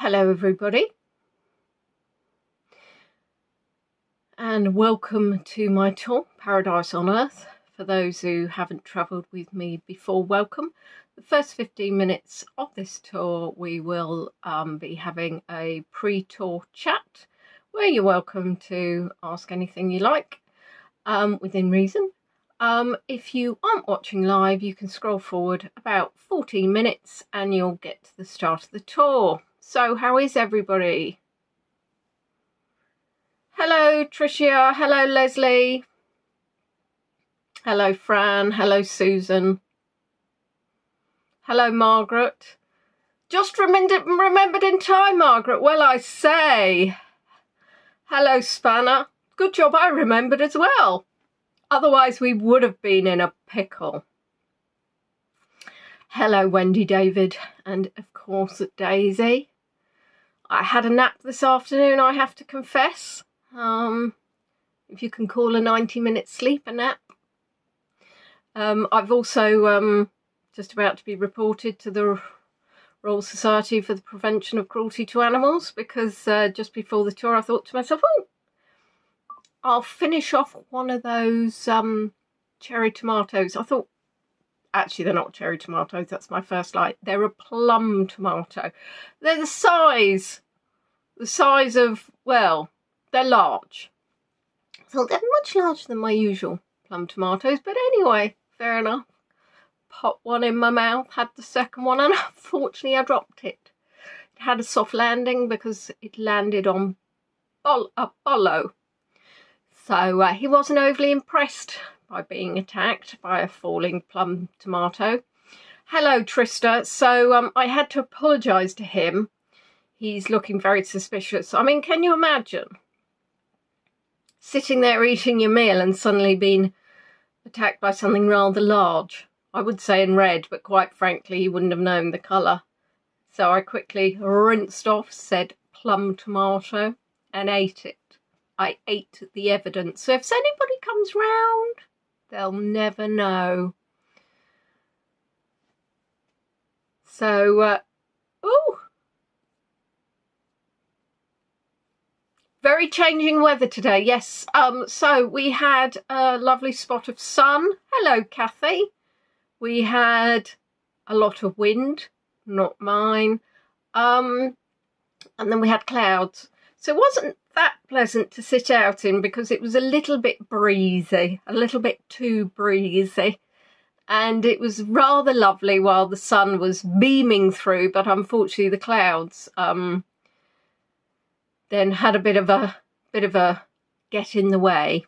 Hello everybody, and welcome to my tour, Paradise on Earth. For those who haven't travelled with me before, welcome. The first 15 minutes of this tour we will be having a pre-tour chat where you're welcome to ask anything you like within reason. If you aren't watching live, you can scroll forward about 14 minutes and you'll get to the start of the tour. So how is everybody? Hello Tricia, hello Leslie, hello Fran, hello Susan, hello Margaret. Just remembered in time, Margaret, well I say. Hello Spanner, good job I remembered as well. Otherwise we would have been in a pickle. Hello Wendy David, and of course Daisy. I had a nap this afternoon, I have to confess. If you can call a 90-minute sleep a nap. I've also just about to be reported to the Royal Society for the Prevention of Cruelty to Animals, because just before the tour I thought to myself, oh, I'll finish off one of those cherry tomatoes. I thought, actually they're not cherry tomatoes, that's my first light. They're a plum tomato. They're the size of, well, they're large. I thought they're much larger than my usual plum tomatoes, but anyway, fair enough. Popped one in my mouth, had the second one, and unfortunately I dropped it. It had a soft landing because it landed on a bollow. So he wasn't overly impressed by being attacked by a falling plum tomato. Hello Trista. So I had to apologise to him. He's looking very suspicious. I mean, can you imagine sitting there eating your meal and suddenly being attacked by something rather large? I would say in red, but quite frankly he wouldn't have known the colour. So I quickly rinsed off said plum tomato and ate it. I ate the evidence. So if anybody comes round, they'll never know. So, ooh. Very changing weather today, yes. So we had a lovely spot of sun. Hello, Kathy. We had a lot of wind, not mine. And then we had clouds. So it wasn't that pleasant to sit out in because it was a little bit breezy, a little bit too breezy. And it was rather lovely while the sun was beaming through, but unfortunately the clouds then had a bit of a get in the way.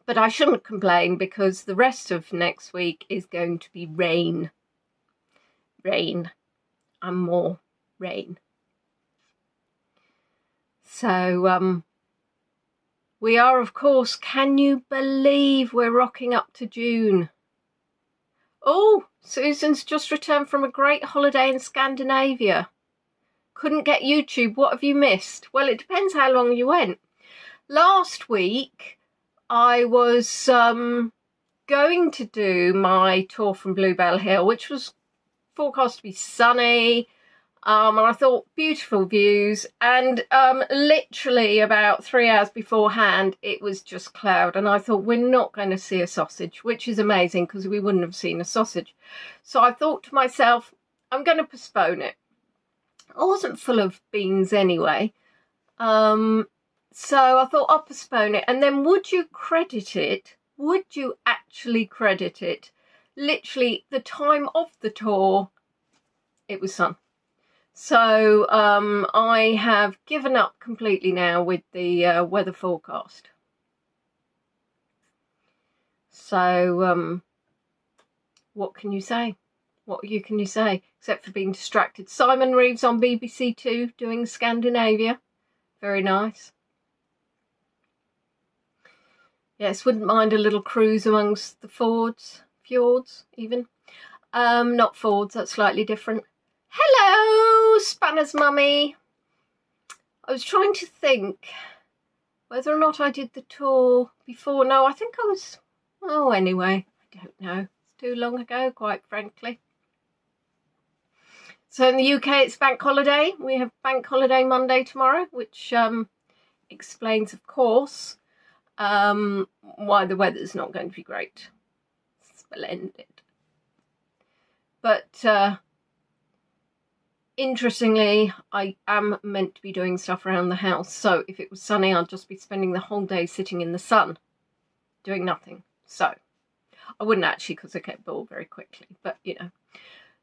But I shouldn't complain because the rest of next week is going to be rain. Rain and more rain. So we are, of course, can you believe we're rocking up to June? Oh, Susan's just returned from a great holiday in Scandinavia. Couldn't get YouTube. What have you missed? Well, it depends how long you went. Last week, I was going to do my tour from Bluebell Hill, which was forecast to be sunny. And I thought beautiful views. And literally about 3 hours beforehand, it was just cloud. And I thought, we're not going to see a sausage, which is amazing because we wouldn't have seen a sausage. So I thought to myself, I'm going to postpone it. I wasn't full of beans anyway, so I thought I'll postpone it. And then would you credit it? Would you actually credit it? Literally the time of the tour, it was sun. So I have given up completely now with the weather forecast. So what can you say? What can you say, except for being distracted? Simon Reeves on BBC Two doing Scandinavia. Very nice. Yes, wouldn't mind a little cruise amongst the fjords even. Not fords, that's slightly different. Hello, Spanner's mummy. I was trying to think whether or not I did the tour before. No, I think I was, oh, anyway, I don't know. It's too long ago, quite frankly. So in the UK, it's bank holiday. We have bank holiday Monday tomorrow, which explains, of course, why the weather's not going to be great. Splendid. But interestingly, I am meant to be doing stuff around the house. So if it was sunny, I'd just be spending the whole day sitting in the sun, doing nothing. So I wouldn't actually, because I get bored very quickly, but you know.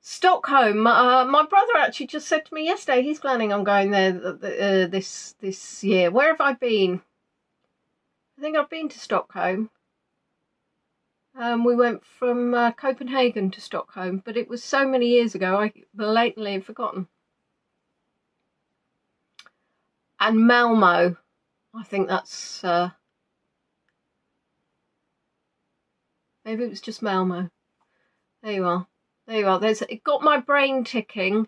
Stockholm, my brother actually just said to me yesterday he's planning on going there this year. Where have I been? I think I've been to Stockholm. We went from Copenhagen to Stockholm, but it was so many years ago I blatantly have forgotten. And Malmo, I think that's maybe it was just Malmo. There you are. There you are. It got my brain ticking.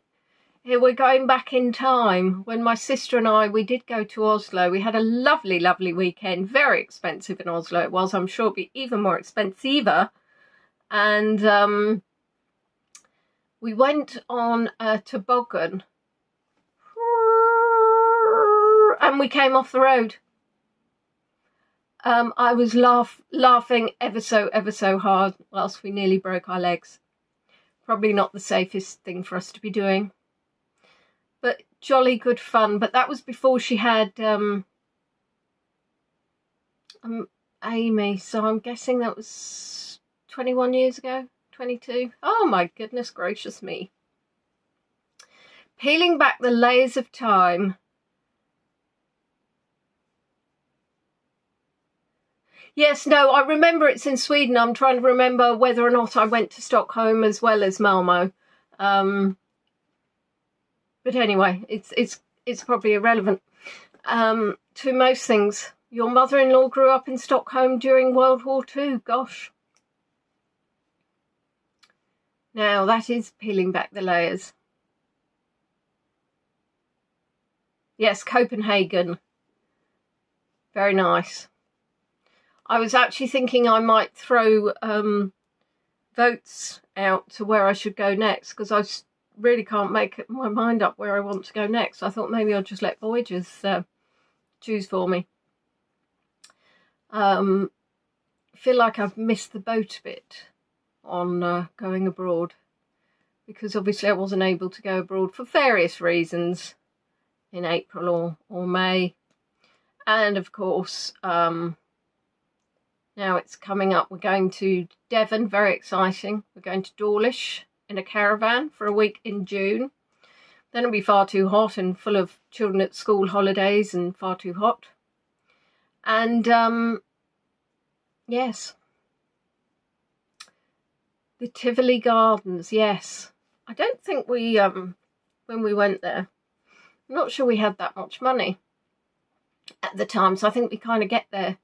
Here we're going back in time. When my sister and we did go to Oslo. We had a lovely, lovely weekend. Very expensive in Oslo it was. I'm sure it'll be even more expensive. And we went on a toboggan. And we came off the road. I was laughing ever so hard whilst we nearly broke our legs. Probably not the safest thing for us to be doing, but jolly good fun. But that was before she had Amy, so I'm guessing that was 21 years ago, 22. Oh my goodness gracious me. Peeling back the layers of time. Yes, no, I remember it's in Sweden. I'm trying to remember whether or not I went to Stockholm as well as Malmo. But anyway, it's probably irrelevant to most things. Your mother-in-law grew up in Stockholm during World War II. Gosh. Now, that is peeling back the layers. Yes, Copenhagen. Very nice. I was actually thinking I might throw votes out to where I should go next, because I really can't make my mind up where I want to go next. I thought maybe I'll just let Voyagers choose for me. Feel like I've missed the boat a bit on going abroad, because obviously I wasn't able to go abroad for various reasons in April or May. And of course, now it's coming up. We're going to Devon, very exciting. We're going to Dawlish in a caravan for a week in June. Then it'll be far too hot and full of children at school holidays and far too hot. And yes, the Tivoli Gardens, yes. I don't think we, when we went there, I'm not sure we had that much money at the time, so I think we kind of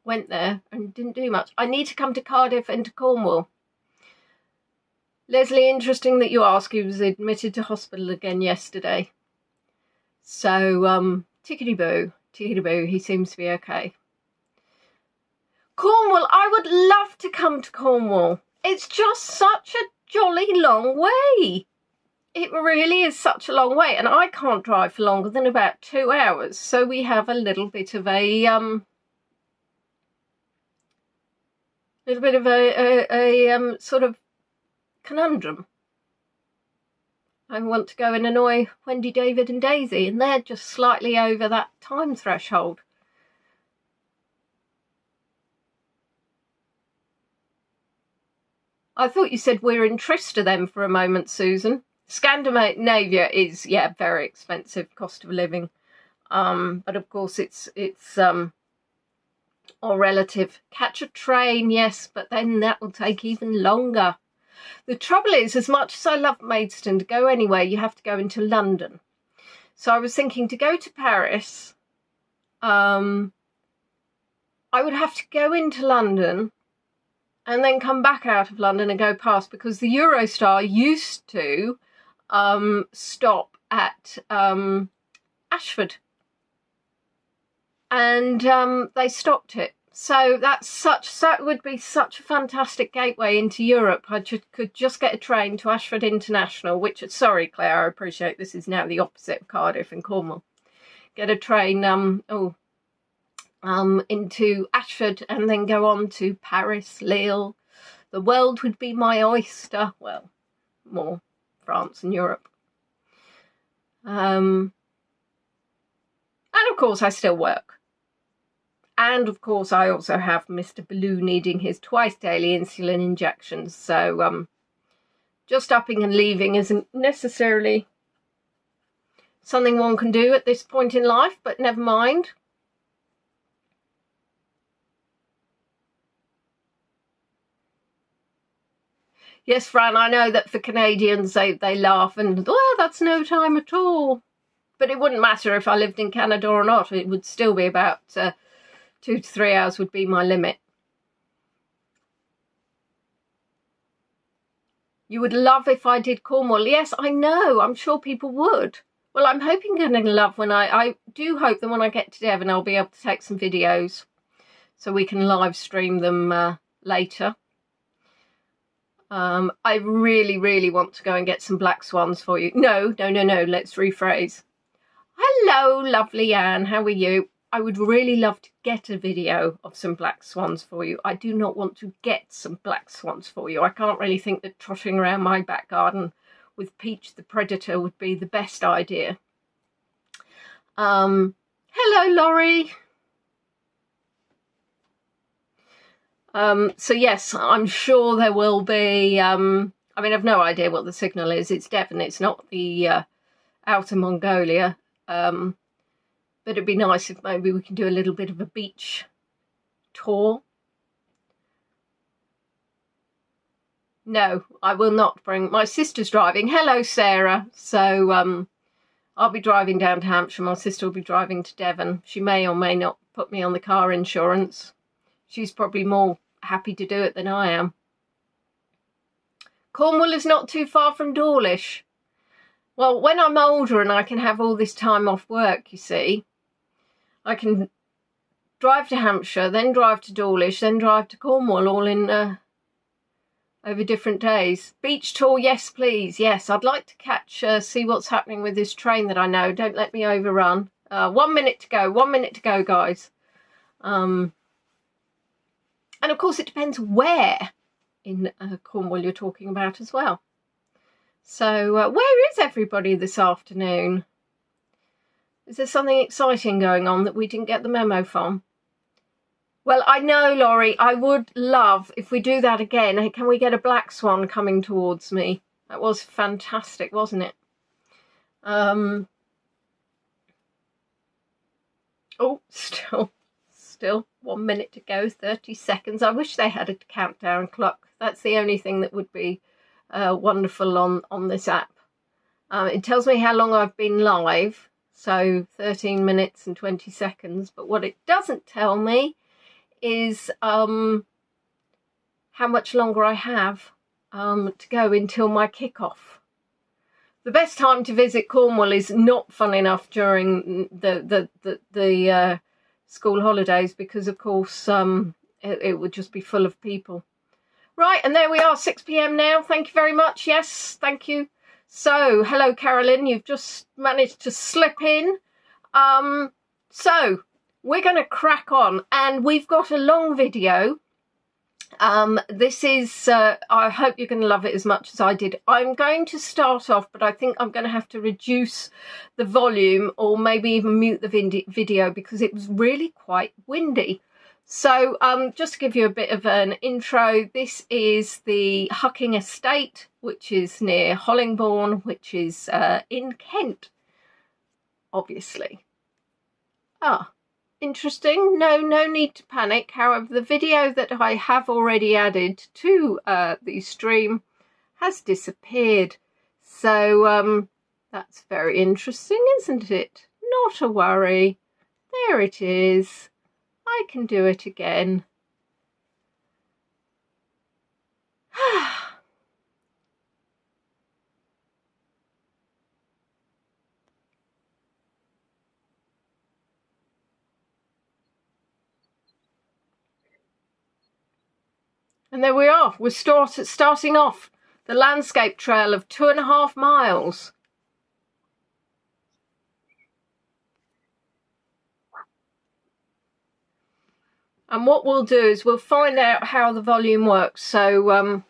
went there and didn't do much. I need to come to Cardiff and to Cornwall. Leslie, interesting that you ask. He was admitted to hospital again yesterday. So, tickety-boo, he seems to be okay. Cornwall, I would love to come to Cornwall. It's just such a jolly long way. It really is such a long way, and I can't drive for longer than about 2 hours. So we have a little bit of a sort of conundrum. I want to go and annoy Wendy, David and Daisy, and they're just slightly over that time threshold. I thought you said we're in Trista then for a moment, Susan. Scandinavia is, yeah, very expensive, cost of living. But of course it's all relative. Catch a train, yes, but then that will take even longer. The trouble is, as much as I love Maidstone, to go anywhere, you have to go into London. So I was thinking to go to Paris, I would have to go into London and then come back out of London and go past, because the Eurostar used to stop at Ashford, and they stopped it. So that would be such a fantastic gateway into Europe. I could just get a train to Ashford International, which, sorry Claire, I appreciate this is now the opposite of Cardiff and Cornwall. Get a train into Ashford and then go on to Paris, Lille. The world would be my oyster. Well, more France and Europe. And of course I still work. And of course I also have Mr. Blue needing his twice daily insulin injections. So just upping and leaving isn't necessarily something one can do at this point in life, but never mind. Yes, Fran, I know that for Canadians they laugh and, well, that's no time at all. But it wouldn't matter if I lived in Canada or not. It would still be about 2 to 3 hours would be my limit. You would love if I did Cornwall. Yes, I know. I'm sure people would. Well, I'm hoping you're going to love when I do hope that when I get to Devon, I'll be able to take some videos so we can live stream them later. I really, really want to go and get some black swans for you. No, let's rephrase. Hello, lovely Anne, how are you? I would really love to get a video of some black swans for you. I do not want to get some black swans for you. I can't really think that trotting around my back garden with Peach the Predator would be the best idea. Hello, Laurie. So yes, I'm sure there will be, I mean, I've no idea what the signal is. It's Devon, it's not the outer Mongolia. But it'd be nice if maybe we can do a little bit of a beach tour. No, I will not bring, my sister's driving. Hello, Sarah. So I'll be driving down to Hampshire. My sister will be driving to Devon. She may or may not put me on the car insurance. She's probably more happy to do it than I am. Cornwall is not too far from Dawlish. Well, when I'm older and I can have all this time off work, you see, I can drive to Hampshire, then drive to Dawlish, then drive to Cornwall, all in over different days. Beach tour, yes, please. Yes, I'd like to catch, see what's happening with this train that I know. Don't let me overrun. 1 minute to go. 1 minute to go, guys. And of course, it depends where in Cornwall you're talking about as well. So where is everybody this afternoon? Is there something exciting going on that we didn't get the memo from? Well, I know, Laurie, I would love, if we do that again, hey, can we get a black swan coming towards me? That was fantastic, wasn't it? Oh, still 1 minute to go, 30 seconds. I wish they had a countdown clock. That's the only thing that would be wonderful on this app. It tells me how long I've been live, so 13 minutes and 20 seconds. But what it doesn't tell me is how much longer I have to go until my kickoff. The best time to visit Cornwall is not, fun enough, during the school holidays, because of course it would just be full of people. Right, and there we are, 6 p.m. now. Thank you very much. Yes, thank you. So, hello, Carolyn. You've just managed to slip in. So, we're going to crack on, and we've got a long video. This is, I hope you're going to love it as much as I did. I'm going to start off, but I think I'm going to have to reduce the volume or maybe even mute the video because it was really quite windy. So just to give you a bit of an intro, this is the Hucking Estate, which is near Hollingbourne, which is in Kent, obviously. Interesting. No need to panic. However, the video that I have already added to the stream has disappeared. So that's very interesting, isn't it? Not a worry. There it is. I can do it again. And there we are. We're starting off the landscape trail of 2.5 miles. And what we'll do is we'll find out how the volume works. So I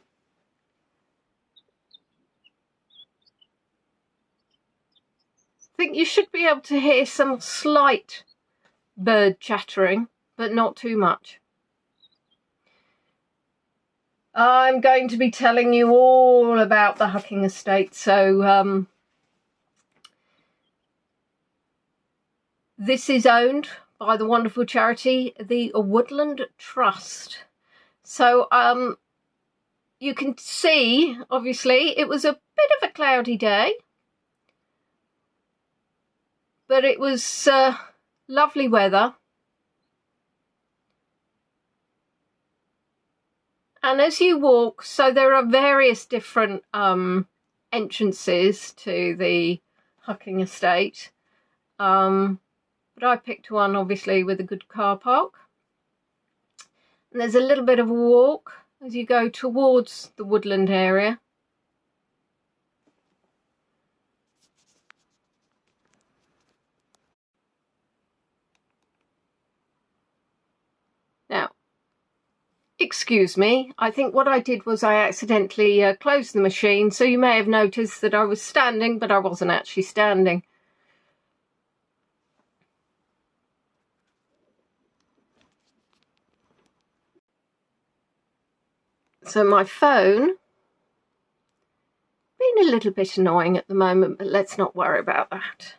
think you should be able to hear some slight bird chattering, but not too much. I'm going to be telling you all about the Hucking Estate. So this is owned by the wonderful charity, the Woodland Trust. So you can see, obviously, it was a bit of a cloudy day, but it was lovely weather. And as you walk, so there are various different entrances to the Hucking Estate. But I picked one, obviously, with a good car park. And there's a little bit of a walk as you go towards the woodland area. Now, excuse me, I think what I did was I accidentally closed the machine, so you may have noticed that I was standing, but I wasn't actually standing. So my phone, being a little bit annoying at the moment, but let's not worry about that.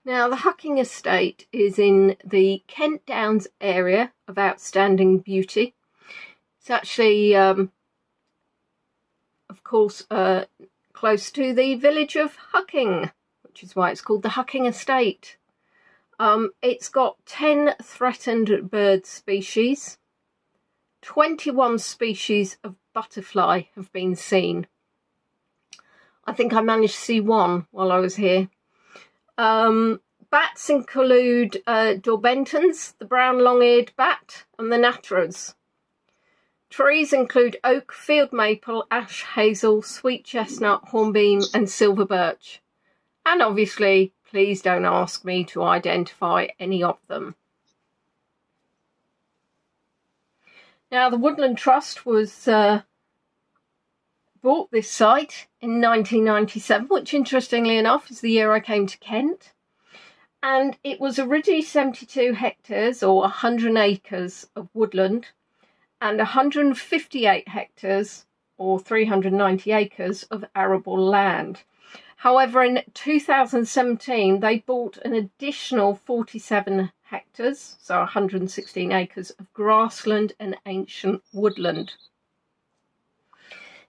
Now, the Hucking Estate is in the Kent Downs area of outstanding beauty. It's actually, of course, close to the village of Hucking, which is why it's called the Hucking Estate. It's got 10 threatened bird species. 21 species of butterfly have been seen. I think I managed to see one while I was here. Bats include Daubenton's, the brown long-eared bat, and the natteras. Trees include oak, field maple, ash, hazel, sweet chestnut, hornbeam, and silver birch. And obviously, please don't ask me to identify any of them. Now, the Woodland Trust was bought this site in 1997, which interestingly enough is the year I came to Kent. And it was originally 72 hectares or 100 acres of woodland and 158 hectares or 390 acres of arable land. However, in 2017, they bought an additional 47 hectares, so 116 acres of grassland and ancient woodland.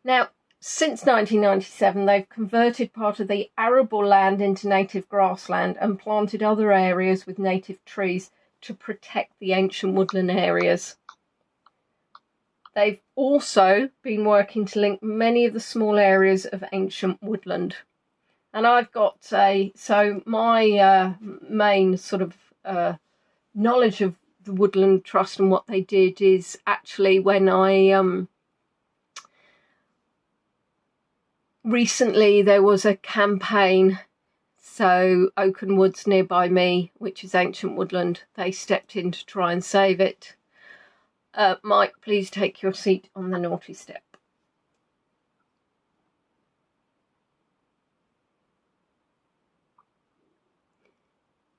Now, since 1997, they've converted part of the arable land into native grassland and planted other areas with native trees to protect the ancient woodland areas. They've also been working to link many of the small areas of ancient woodland. And I've got so my main sort of knowledge of the Woodland Trust and what they did is actually when I recently there was a campaign, so Oaken Woods nearby me, which is ancient woodland, they stepped in to try and save it. Mike, please take your seat on the naughty step.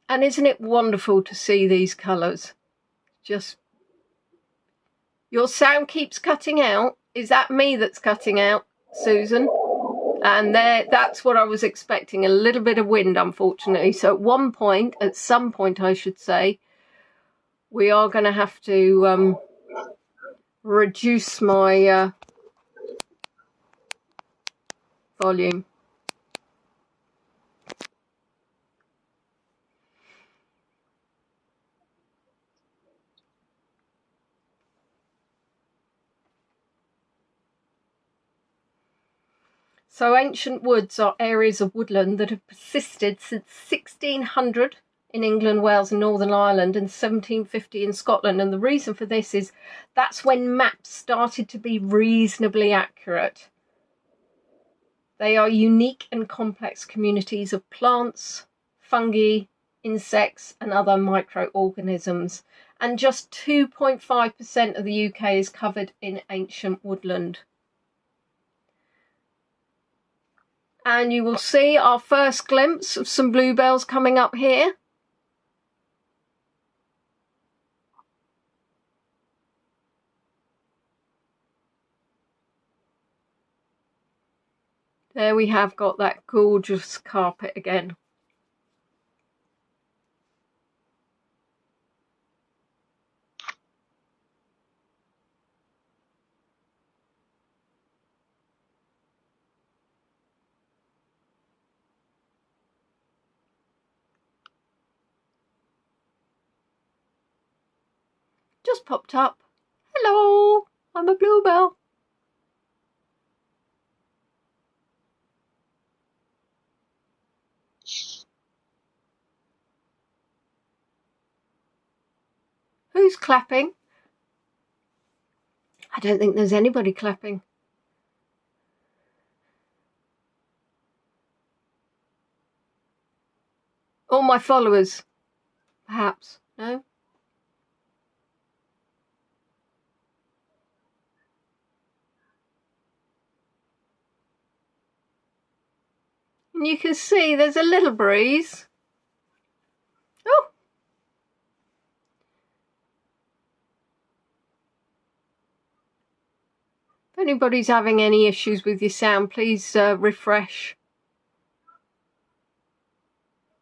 And isn't it wonderful to see these colours? Just, your sound keeps cutting out. Is that me that's cutting out, Susan? And that's what I was expecting, a little bit of wind, unfortunately. So at some point, I should say, we are going to have to reduce my volume. So ancient woods are areas of woodland that have persisted since 1600 in England, Wales and Northern Ireland, and 1750 in Scotland. And the reason for this is that's when maps started to be reasonably accurate. They are unique and complex communities of plants, fungi, insects and other microorganisms. And just 2.5% of the UK is covered in ancient woodland. And you will see our first glimpse of some bluebells coming up here. There we have got that gorgeous carpet again. Just popped up. Hello, I'm a bluebell. Who's clapping? I don't think there's anybody clapping. All my followers, perhaps. No? And you can see there's a little breeze. Oh! If anybody's having any issues with your sound, please refresh.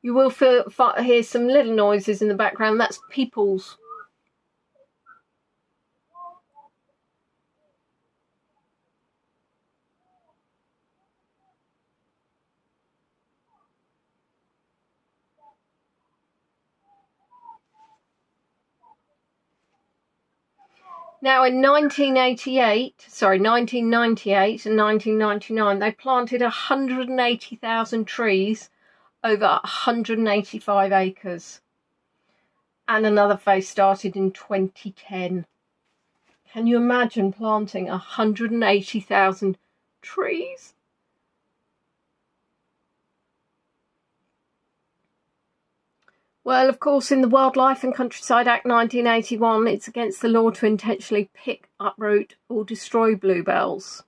You will hear some little noises in the background. That's people's. Now in 1998 and 1999, they planted 180,000 trees over 185 acres. And another phase started in 2010. Can you imagine planting 180,000 trees? Well, of course, in the Wildlife and Countryside Act 1981, it's against the law to intentionally pick, uproot or destroy bluebells.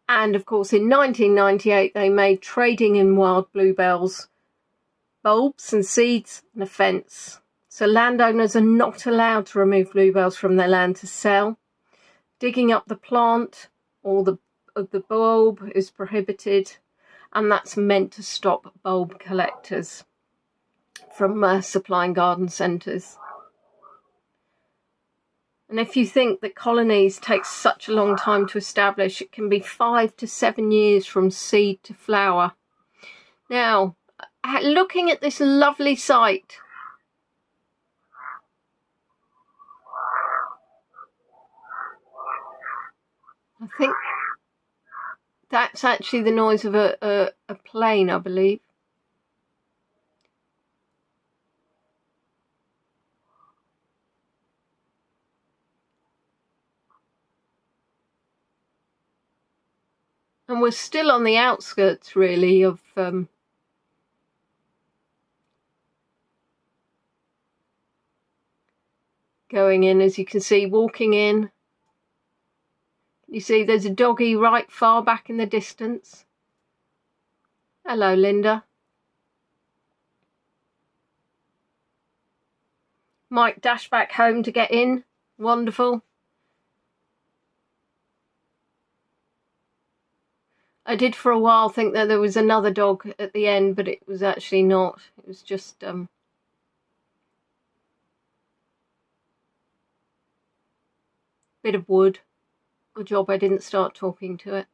And of course, in 1998, they made trading in wild bluebells, bulbs and seeds, an offence. So landowners are not allowed to remove bluebells from their land to sell. Digging up the plant or the bulb is prohibited, and that's meant to stop bulb collectors from supplying garden centres. And if you think that colonies take such a long time to establish, it can be 5 to 7 years from seed to flower. Now, looking at this lovely site, I think that's actually the noise of a plane, I believe. And we're still on the outskirts, really, of going in, as you can see, walking in. You see there's a doggy right far back in the distance. Hello, Linda. Mike dashed back home to get in. Wonderful. I did for a while think that there was another dog at the end, but it was actually not. It was just bit of wood. Good job I didn't start talking to it.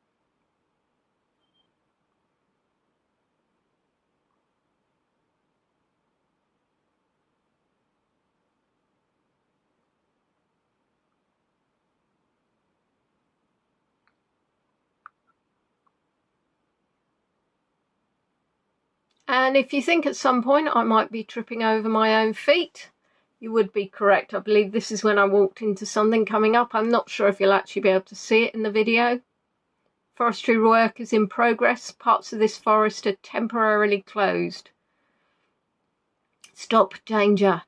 And if you think at some point I might be tripping over my own feet, you would be correct. I believe this is when I walked into something coming up. I'm not sure if you'll actually be able to see it in the video. Forestry work is in progress. Parts of this forest are temporarily closed. Stop danger.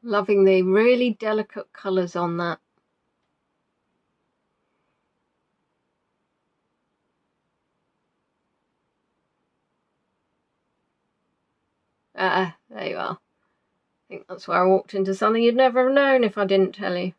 Loving the really delicate colours on that. There you are. I think that's where I walked into something you'd never have known if I didn't tell you.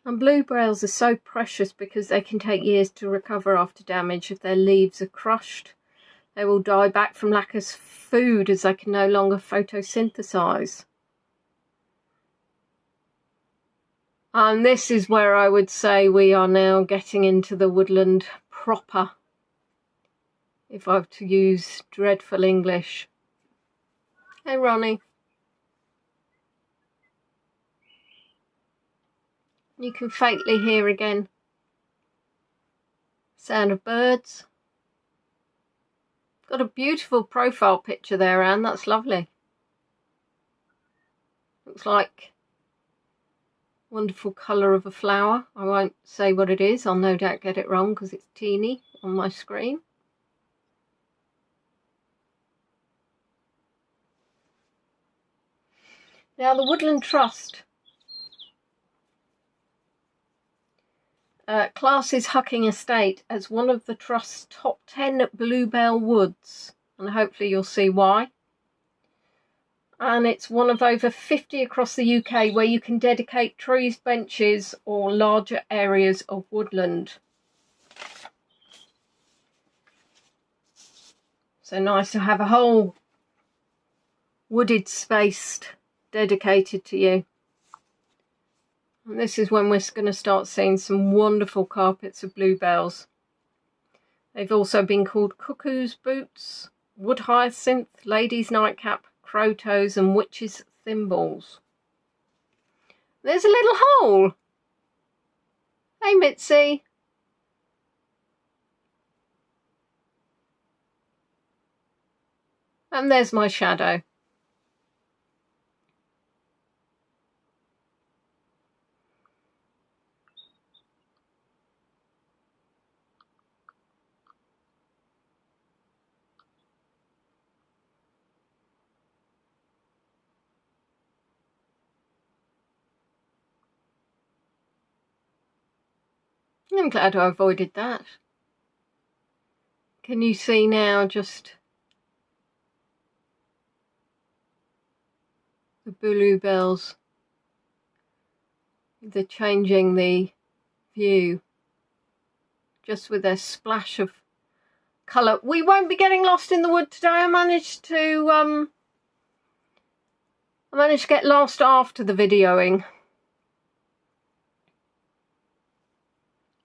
And bluebells are so precious because they can take years to recover after damage. If their leaves are crushed, they will die back from lack of food as they can no longer photosynthesize. And this is where I would say we are now getting into the woodland proper, if I were to use dreadful English. Hey, Ronnie. You can faintly hear again sound of birds. Got a beautiful profile picture there, Anne. That's lovely. Looks like wonderful colour of a flower. I won't say what it is. I'll no doubt get it wrong because it's teeny on my screen. Now the Woodland Trust classes Hucking Estate as one of the Trust's top 10 bluebell woods, and hopefully you'll see why. And it's one of over 50 across the UK where you can dedicate trees, benches or larger areas of woodland. So nice to have a whole wooded space dedicated to you. And this is when we're going to start seeing some wonderful carpets of bluebells. They've also been called cuckoo's boots, wood hyacinth, lady's nightcap, crow toes and witch's thimbles. There's a little hole. Hey, Mitzi. And there's my shadow. I'm glad I avoided that. Can you see now just the bluebells? They're changing the view just with their splash of colour. We won't be getting lost in the wood today. I managed to get lost after the videoing,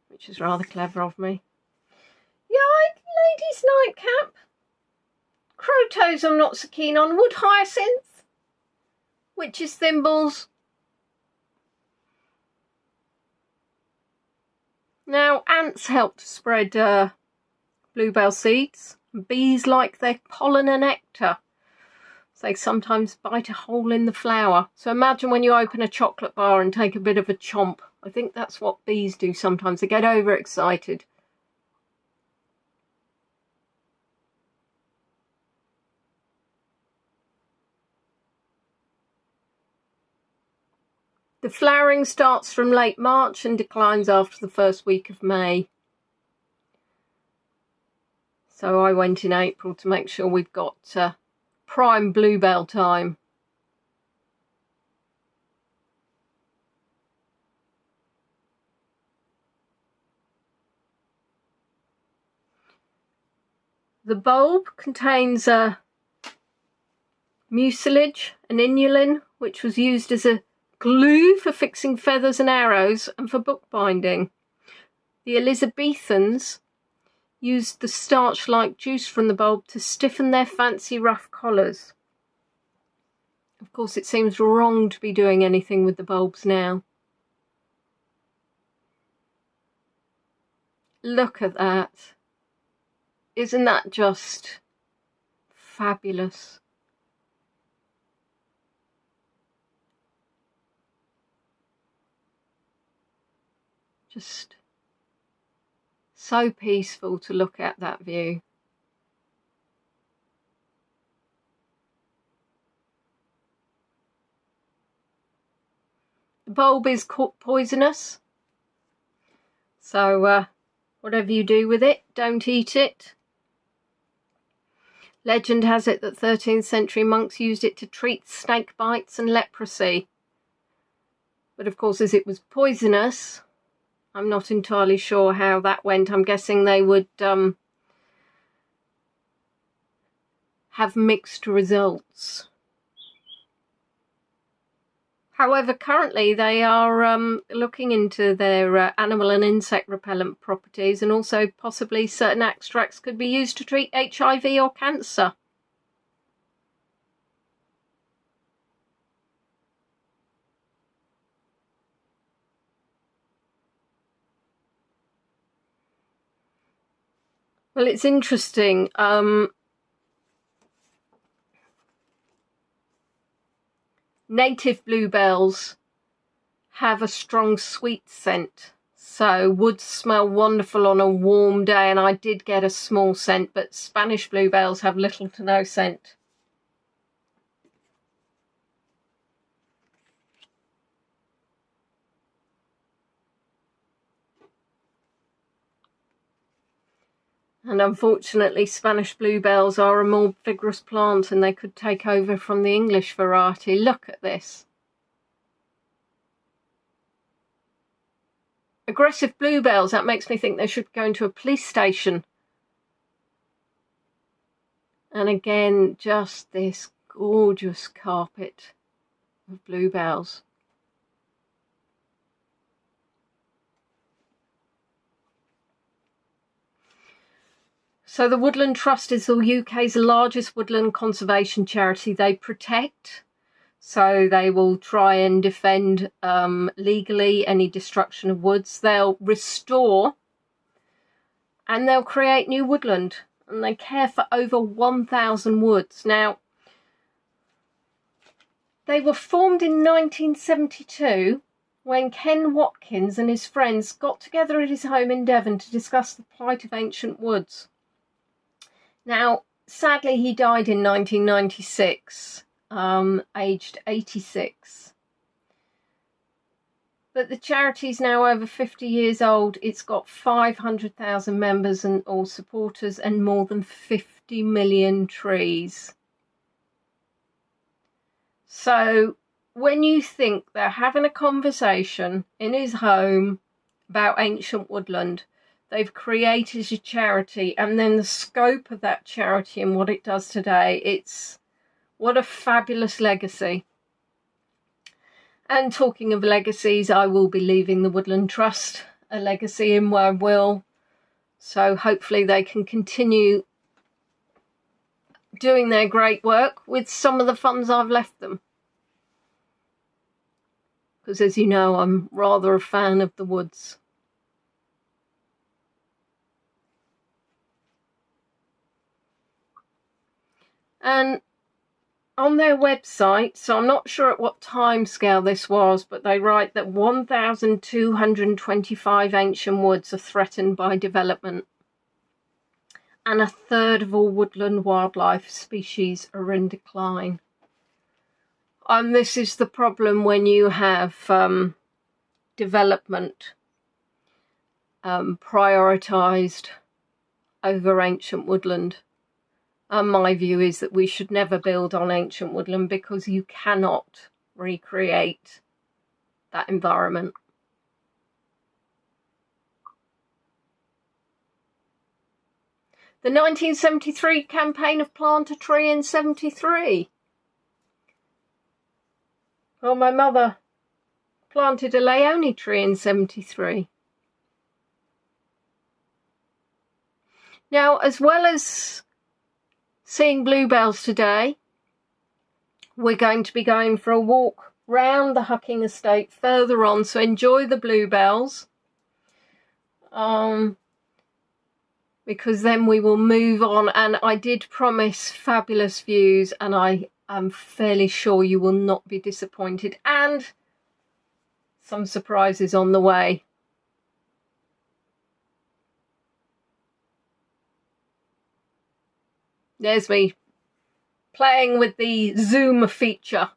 which is rather clever of me. Yeah, lady's nightcap. Crow toes I'm not so keen on. Wood hyacinth. Witch's thimbles. Now, ants help to spread bluebell seeds. Bees like their pollen and nectar. They sometimes bite a hole in the flower. So imagine when you open a chocolate bar and take a bit of a chomp. I think that's what bees do sometimes. They get overexcited. The flowering starts from late March and declines after the first week of May. So I went in April to make sure we've got prime bluebell time. The bulb contains mucilage and inulin, which was used as a glue for fixing feathers and arrows and for bookbinding. The Elizabethans used the starch-like juice from the bulb to stiffen their fancy rough collars. Of course, it seems wrong to be doing anything with the bulbs now. Look at that. Isn't that just fabulous? Just so peaceful to look at that view. The bulb is poisonous, so whatever you do with it, don't eat it. Legend has it that 13th century monks used it to treat snake bites and leprosy. But of course, as it was poisonous, I'm not entirely sure how that went. I'm guessing they would have mixed results. However, currently they are looking into their animal and insect repellent properties, and also possibly certain extracts could be used to treat HIV or cancer. Well, it's interesting. Native bluebells have a strong sweet scent, so would smell wonderful on a warm day, and I did get a small scent, but Spanish bluebells have little to no scent. And unfortunately, Spanish bluebells are a more vigorous plant and they could take over from the English variety. Look at this. Aggressive bluebells, that makes me think they should go into a police station. And again, just this gorgeous carpet of bluebells. So the Woodland Trust is the UK's largest woodland conservation charity. They protect, so they will try and defend legally any destruction of woods. They'll restore and they'll create new woodland, and they care for over 1,000 woods. Now, they were formed in 1972 when Ken Watkins and his friends got together at his home in Devon to discuss the plight of ancient woods. Now, sadly, he died in 1996, aged 86. But the charity's now over 50 years old. It's got 500,000 members and all supporters and more than 50 million trees. So when you think they're having a conversation in his home about ancient woodland, they've created a charity, and then the scope of that charity and what it does today, it's what a fabulous legacy. And talking of legacies, I will be leaving the Woodland Trust a legacy in my will, so hopefully they can continue doing their great work with some of the funds I've left them. Because as you know, I'm rather a fan of the woods. And on their website, so I'm not sure at what time scale this was, but they write that 1,225 ancient woods are threatened by development, and 1/3 of all woodland wildlife species are in decline. And this is the problem when you have development prioritised over ancient woodland. And my view is that we should never build on ancient woodland because you cannot recreate that environment. The 1973 campaign of Plant a Tree in 73. Well, my mother planted a Leone tree in 73. Now, as well as seeing bluebells today, we're going to be going for a walk round the Hucking Estate further on, so enjoy the bluebells. Because then we will move on, and I did promise fabulous views, and I am fairly sure you will not be disappointed, and some surprises on the way. There's me playing with the zoom feature.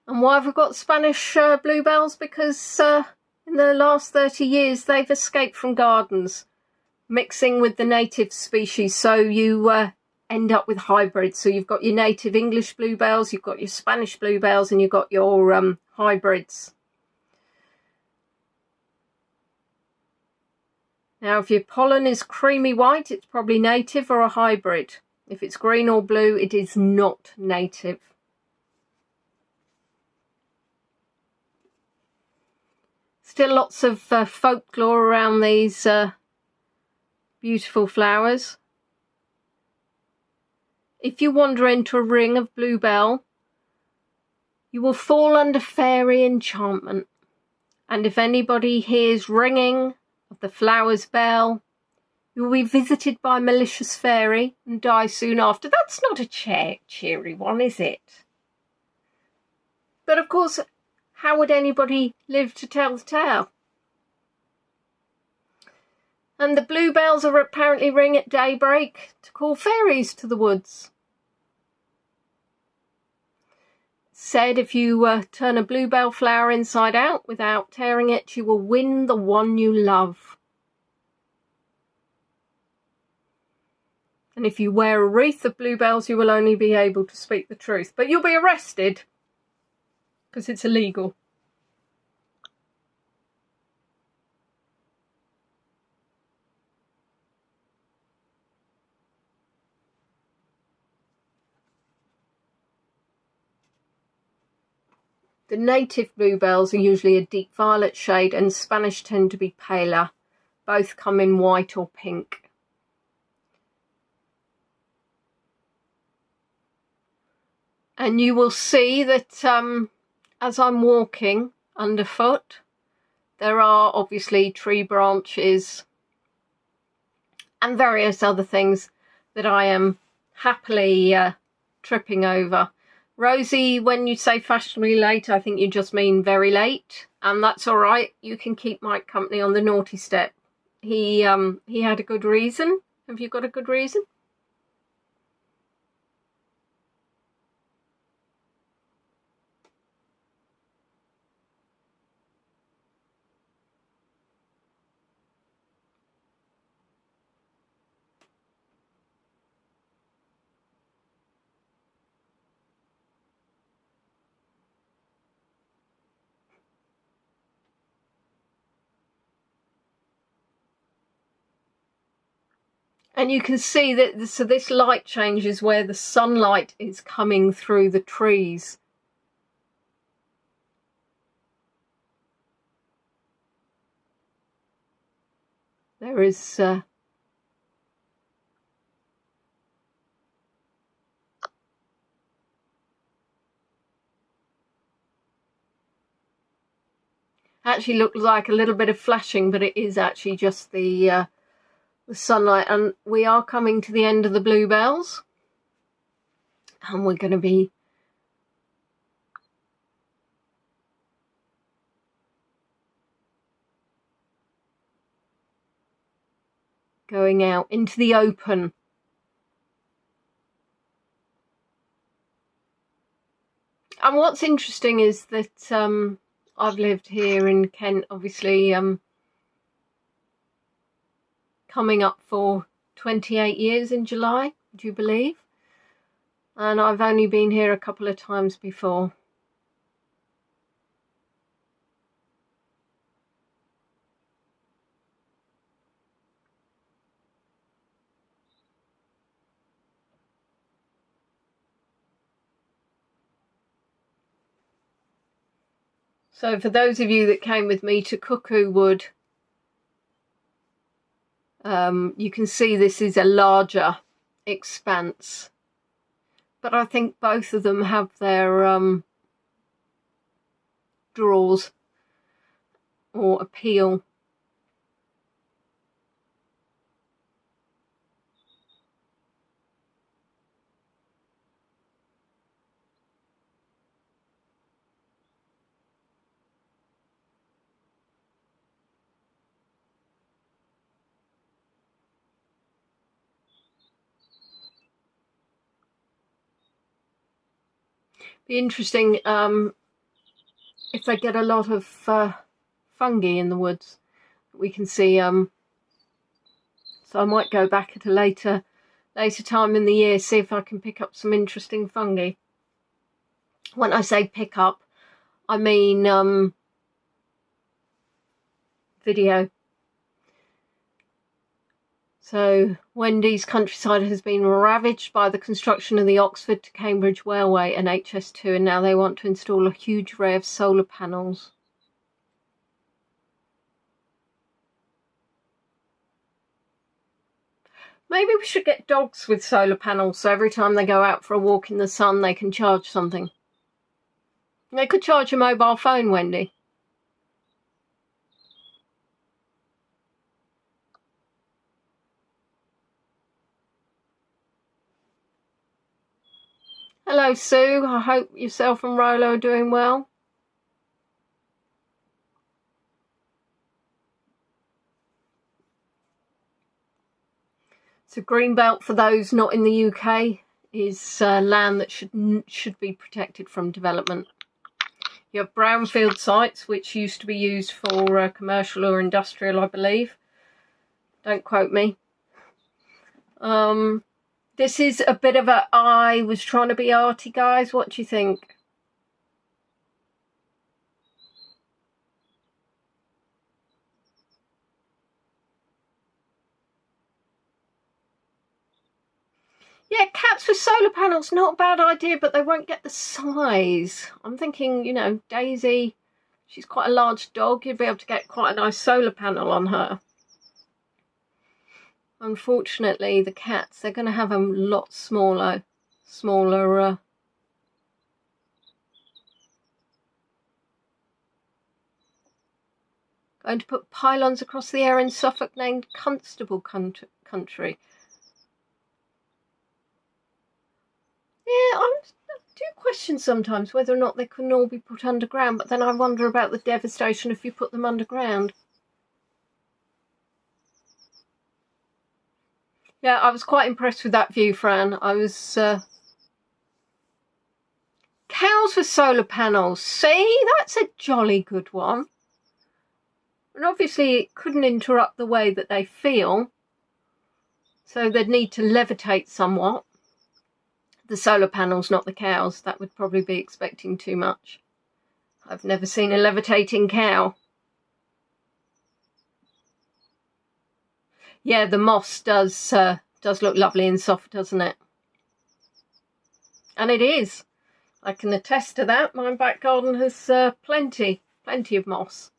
And why have we got Spanish bluebells? Because in the last 30 years they've escaped from gardens, mixing with the native species, so you end up with hybrids. So you've got your native English bluebells, you've got your Spanish bluebells, and you've got your hybrids. Now, if your pollen is creamy white, it's probably native or a hybrid. If it's green or blue, it is not native. Still lots of folklore around these beautiful flowers. If you wander into a ring of bluebell, you will fall under fairy enchantment. And if anybody hears ringing of the flower's bell, you will be visited by a malicious fairy and die soon after. That's not a cheery one, is it? But of course, how would anybody live to tell the tale? And the bluebells are apparently ring at daybreak to call fairies to the woods. Said if you turn a bluebell flower inside out without tearing it, you will win the one you love. And if you wear a wreath of bluebells, you will only be able to speak the truth. But you'll be arrested, because it's illegal. The native bluebells are usually a deep violet shade, and Spanish tend to be paler. Both come in white or pink. And you will see that as I'm walking underfoot, there are obviously tree branches and various other things that I am happily tripping over. Rosie, when you say fashionably late, I think you just mean very late, and that's all right. You can keep Mike company on the naughty step. He had a good reason. Have you got a good reason? And you can see that, so this light changes where the sunlight is coming through the trees. There is actually looks like a little bit of flashing, but it is actually just the sunlight. And we are coming to the end of the bluebells, and we're going to be going out into the open. And what's interesting is that I've lived here in Kent, obviously, coming up for 28 years in July, would you believe? And I've only been here a couple of times before. So for those of you that came with me to Cuckoo Wood, you can see this is a larger expanse. But I think both of them have their draws or appeal. Be interesting if they get a lot of fungi in the woods. We can see. So I might go back at a later time in the year, see if I can pick up some interesting fungi. When I say pick up, I mean video. So Wendy's countryside has been ravaged by the construction of the Oxford to Cambridge Railway and HS2, and now they want to install a huge array of solar panels. Maybe we should get dogs with solar panels, so every time they go out for a walk in the sun, they can charge something. They could charge a mobile phone, Wendy. Hello, Sue. I hope yourself and Rolo are doing well. So greenbelt, for those not in the UK, is land that should be protected from development. You have brownfield sites, which used to be used for commercial or industrial, I believe. Don't quote me. This is a bit of a, I was trying to be arty, guys. What do you think? Yeah, cats with solar panels, not a bad idea, but they won't get the size. I'm thinking, you know, Daisy, she's quite a large dog. You'd be able to get quite a nice solar panel on her. Unfortunately, the cats, they're going to have a lot smaller. Going to put pylons across the area in Suffolk named Constable Country. Yeah, I do question sometimes whether or not they can all be put underground, but then I wonder about the devastation if you put them underground. Yeah, I was quite impressed with that view, Fran. I was... Cows with solar panels. See, that's a jolly good one. And obviously it couldn't interrupt the way that they feel, so they'd need to levitate somewhat. The solar panels, not the cows. That would probably be expecting too much. I've never seen a levitating cow. Yeah, the moss does look lovely and soft, doesn't it? And it is. I can attest to that. My back garden has plenty of moss.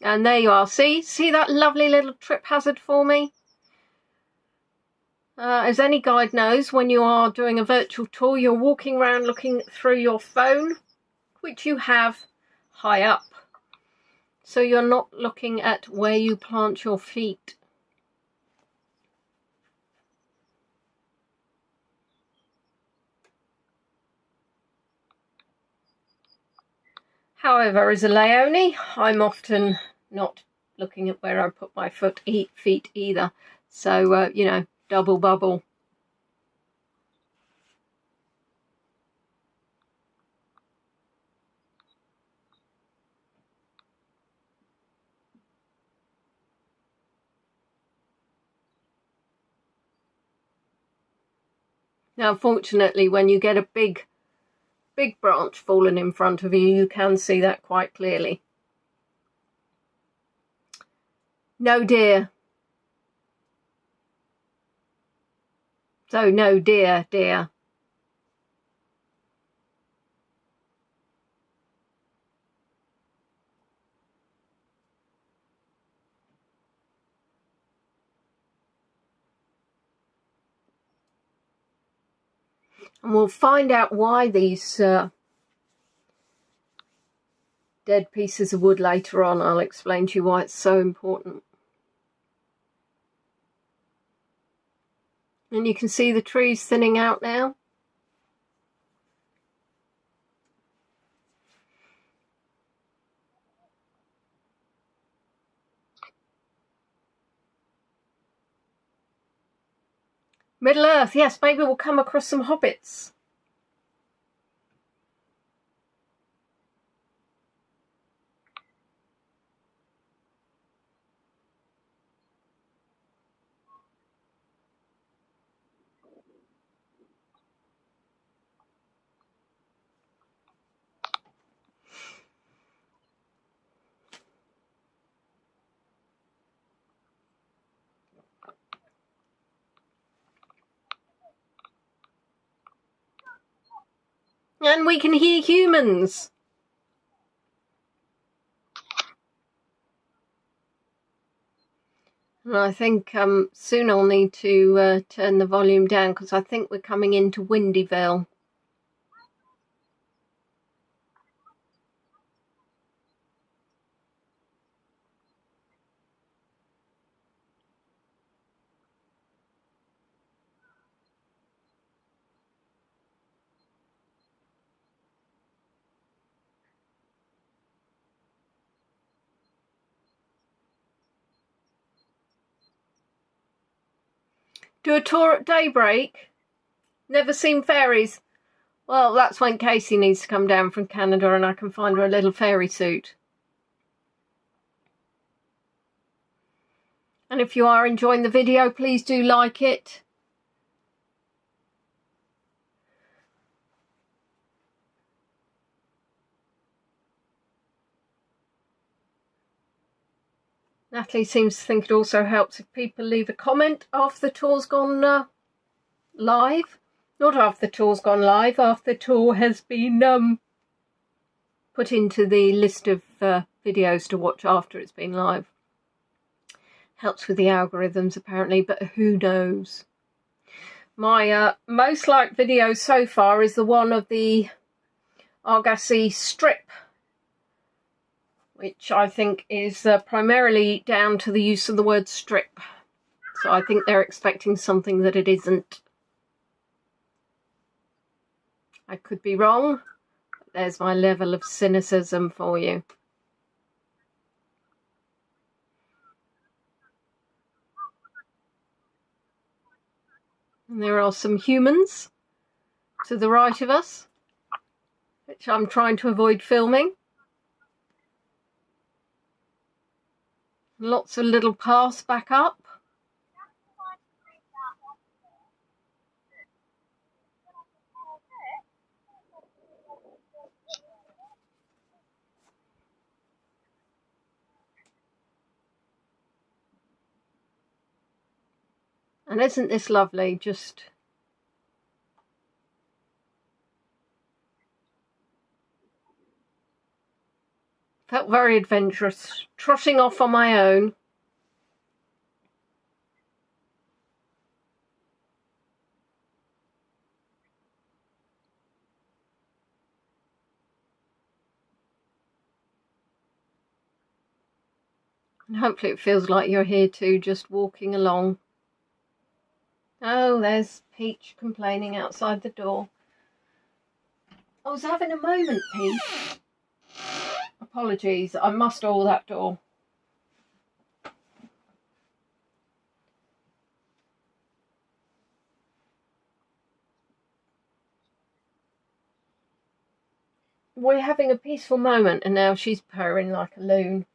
And there you are. See that lovely little trip hazard for me? As any guide knows, when you are doing a virtual tour, you're walking around looking through your phone, which you have high up. So you're not looking at where you plant your feet. However, as a Leone, I'm often not looking at where I put my feet either. So, you know, double bubble. Now, fortunately, when you get a big branch fallen in front of you, you can see that quite clearly. No deer. So no deer. And we'll find out why these dead pieces of wood later on. I'll explain to you why it's so important. And you can see the trees thinning out now. Middle Earth, yes, maybe we'll come across some hobbits. And we can hear humans. And I think soon I'll need to turn the volume down because I think we're coming into Windyville. Do a tour at daybreak? Never seen fairies? Well, that's when Casey needs to come down from Canada and I can find her a little fairy suit. And if you are enjoying the video, please do like it. Natalie seems to think it also helps if people leave a comment after the tour's gone live. Not after the tour's gone live, after the tour has been put into the list of videos to watch after it's been live. Helps with the algorithms apparently, but who knows. My most liked video so far is the one of the Argosy strip, which I think is primarily down to the use of the word strip. So I think they're expecting something that it isn't. I could be wrong. But there's my level of cynicism for you. And there are some humans to the right of us, which I'm trying to avoid filming. Lots of little paths back up. And isn't this lovely? Just felt very adventurous, trotting off on my own. And hopefully it feels like you're here too, just walking along. Oh, there's Peach complaining outside the door. I was having a moment, Peach. Apologies, I must all that door. we're having a peaceful moment, and now she's purring like a loon.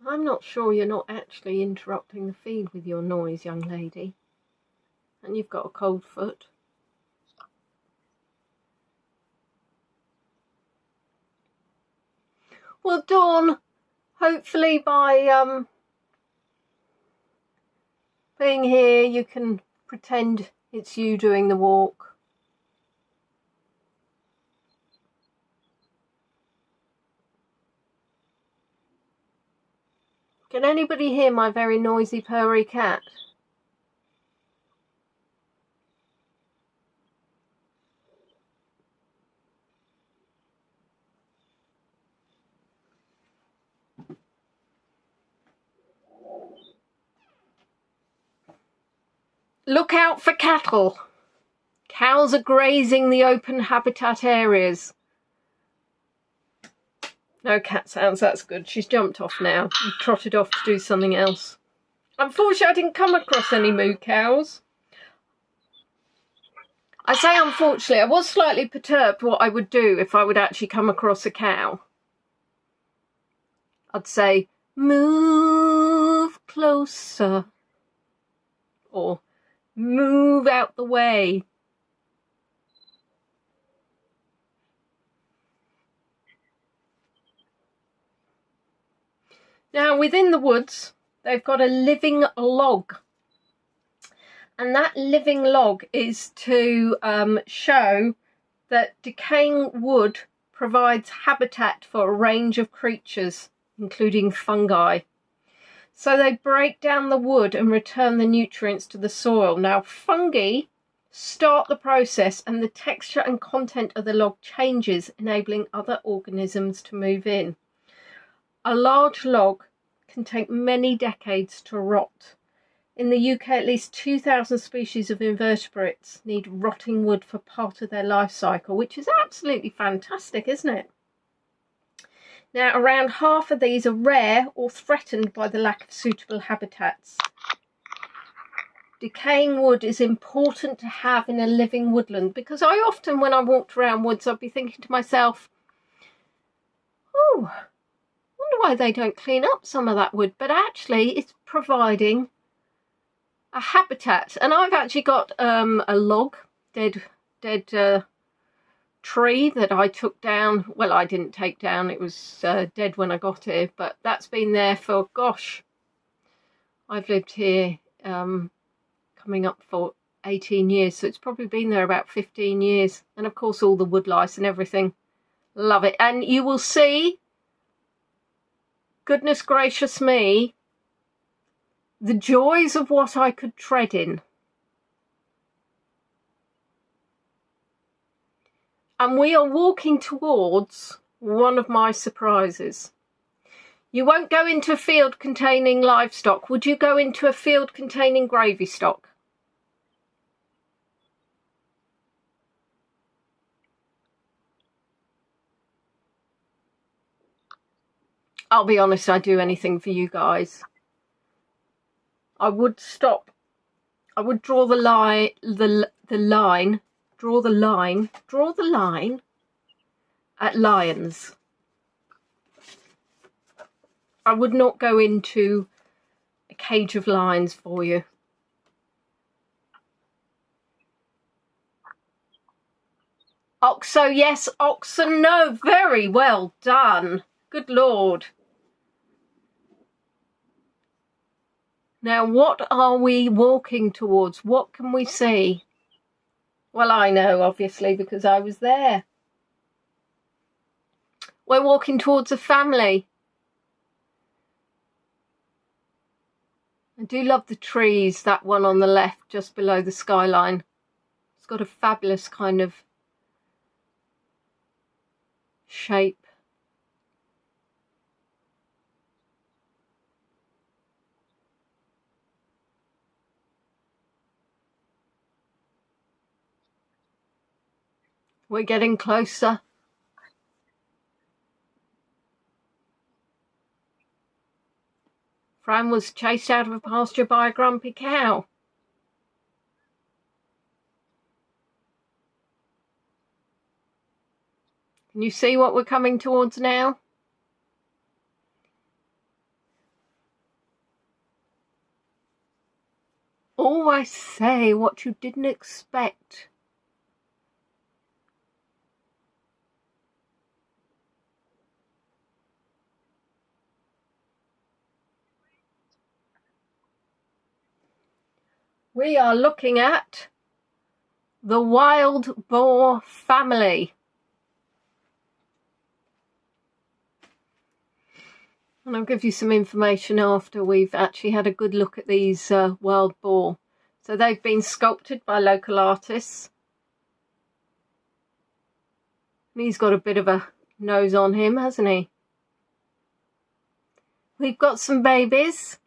I'm not sure you're not actually interrupting the feed with your noise, young lady. And you've got a cold foot. Well, Dawn, hopefully by being here you can pretend it's you doing the walk. Can anybody hear my very noisy purry cat? Look out for cattle. Cows are grazing the open habitat areas. No cat sounds, that's good. She's jumped off now and trotted off to do something else. Unfortunately, I didn't come across any moo cows. I say unfortunately, I was slightly perturbed what I would do if I would actually come across a cow. I'd say, move closer, or move out the way. Now, within the woods, they've got a living log. And that living log is to show that decaying wood provides habitat for a range of creatures, including fungi. So they break down the wood and return the nutrients to the soil. Now, fungi start the process and the texture and content of the log changes, enabling other organisms to move in. A large log can take many decades to rot. In the UK, at least 2,000 species of invertebrates need rotting wood for part of their life cycle, which is absolutely fantastic, isn't it? Now, around half of these are rare or threatened by the lack of suitable habitats. Decaying wood is important to have in a living woodland, because I often, when I walked around woods, I'd be thinking to myself, oh, wonder why they don't clean up some of that wood. But actually, it's providing a habitat. And I've actually got a log, dead tree that I took down. Well, I didn't take down, it was dead when I got here, but that's been there for, gosh, I've lived here coming up for 18 years, so it's probably been there about 15 years. And of course all the wood lice and everything. Love it. And you will see, goodness gracious me, the joys of what I could tread in. And we are walking towards one of my surprises. You won't go into a field containing livestock. Would you go into a field containing gravy stock? I'll be honest, I'd do anything for you guys. I would stop. I would draw the line, draw the line at lions. I would not go into a cage of lions for you. Oxo, yes. Oxen, no. Very well done. Good Lord. Now, what are we walking towards? What can we see? Well, I know, obviously, because I was there. We're walking towards a family. I do love the trees, that one on the left, just below the skyline. It's got a fabulous kind of shape. We're getting closer. Fran was chased out of a pasture by a grumpy cow. Can you see what we're coming towards now? Always say what you didn't expect. We are looking at the wild boar family. And I'll give you some information after we've actually had a good look at these wild boar. So they've been sculpted by local artists. And he's got a bit of a nose on him, hasn't he? We've got some babies.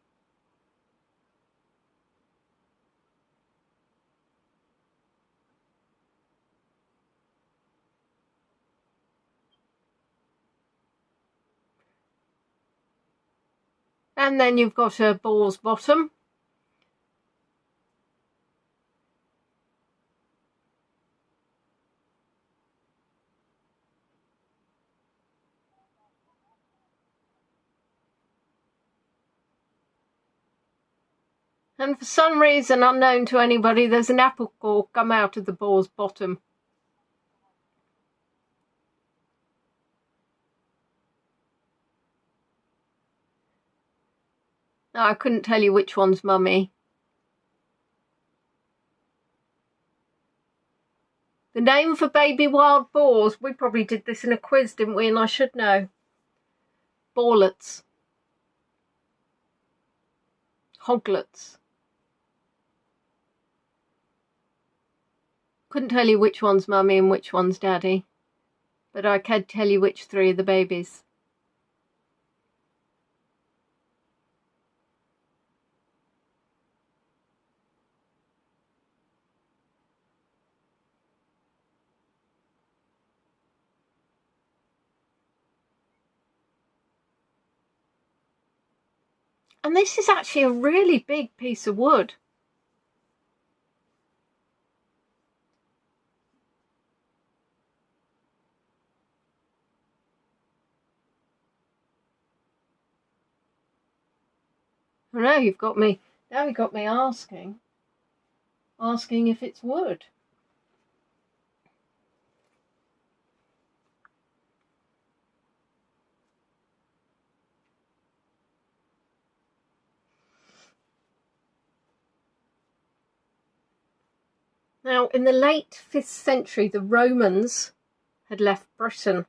And then you've got a boar's bottom. And for some reason unknown to anybody, there's an apple core come out of the boar's bottom. Now, I couldn't tell you which one's mummy. The name for baby wild boars, we probably did this in a quiz, didn't we? And I should know. Boarlets. Hoglets. Couldn't tell you which one's mummy and which one's daddy, but I can tell you which three are the babies. And this is actually a really big piece of wood. Oh no, you've got me, now you've got me asking if it's wood. Now, in the late 5th century, the Romans had left Britain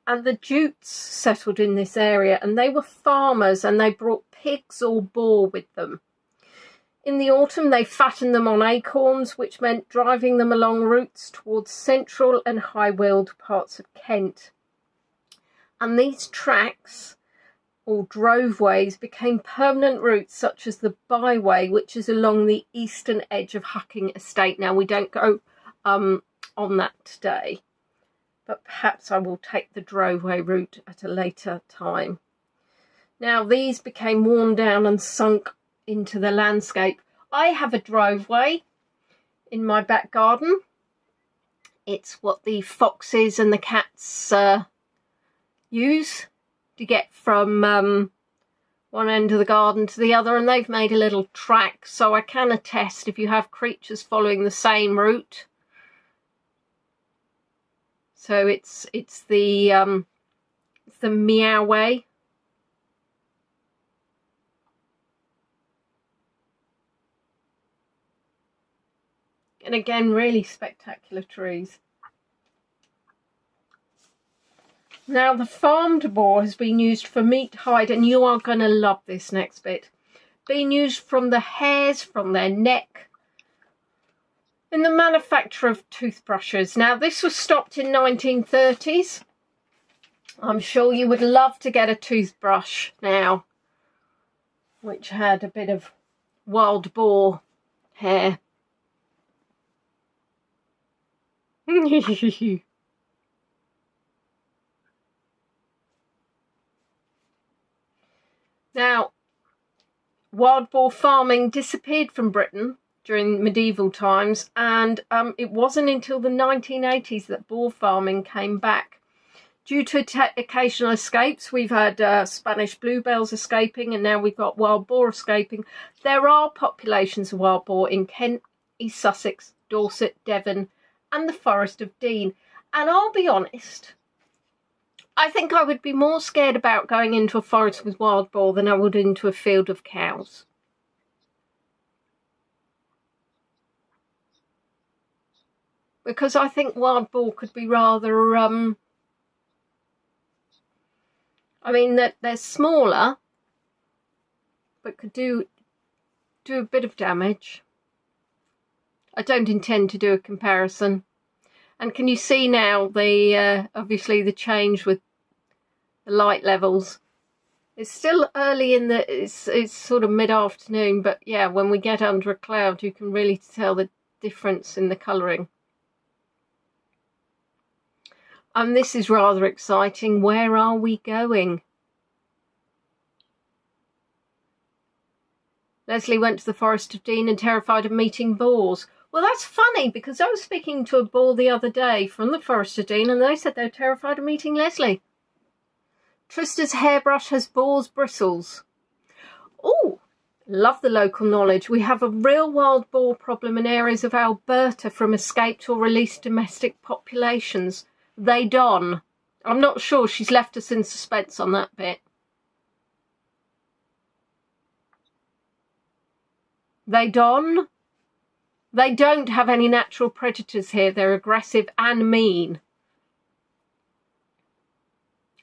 and the Jutes settled in this area, and they were farmers and they brought pigs or boar with them. In the autumn, they fattened them on acorns, which meant driving them along routes towards central and high-weald parts of Kent. And these tracks or droveways became permanent routes, such as the byway, which is along the eastern edge of Hucking Estate. Now, we don't go on that today, but perhaps I will take the droveway route at a later time. Now, these became worn down and sunk into the landscape. I have a droveway in my back garden. It's what the foxes and the cats use to get from one end of the garden to the other, and they've made a little track, so I can attest if you have creatures following the same route. So it's the meow way. And again, really spectacular trees. Now, the farmed boar has been used for meat, hide, and you are going to love this next bit. Being used from the hairs from their neck in the manufacture of toothbrushes. Now, this was stopped in 1930s. I'm sure you would love to get a toothbrush now, which had a bit of wild boar hair. Now, wild boar farming disappeared from Britain during medieval times, and it wasn't until the 1980s that boar farming came back. Due to occasional escapes, we've had Spanish bluebells escaping, and now we've got wild boar escaping. There are populations of wild boar in Kent, East Sussex, Dorset, Devon, and the Forest of Dean. And I'll be honest, I think I would be more scared about going into a forest with wild boar than I would into a field of cows. Because I think wild boar could be rather, I mean, that they're smaller, but could do a bit of damage. I don't intend to do a comparison. And can you see now the obviously the change with the light levels? It's still early in the, it's sort of mid-afternoon, but yeah, when we get under a cloud, you can really tell the difference in the colouring. And this is rather exciting. Where are we going? Leslie went to the Forest of Dean and terrified of meeting boars. Well, that's funny, because I was speaking to a boar the other day from the Forest of Dean, and they said they're terrified of meeting Leslie. Trista's hairbrush has boar's bristles. Oh, love the local knowledge. We have a real wild boar problem in areas of Alberta from escaped or released domestic populations. They don. I'm not sure, she's left us in suspense on that bit. They don. They don't have any natural predators here. They're aggressive and mean.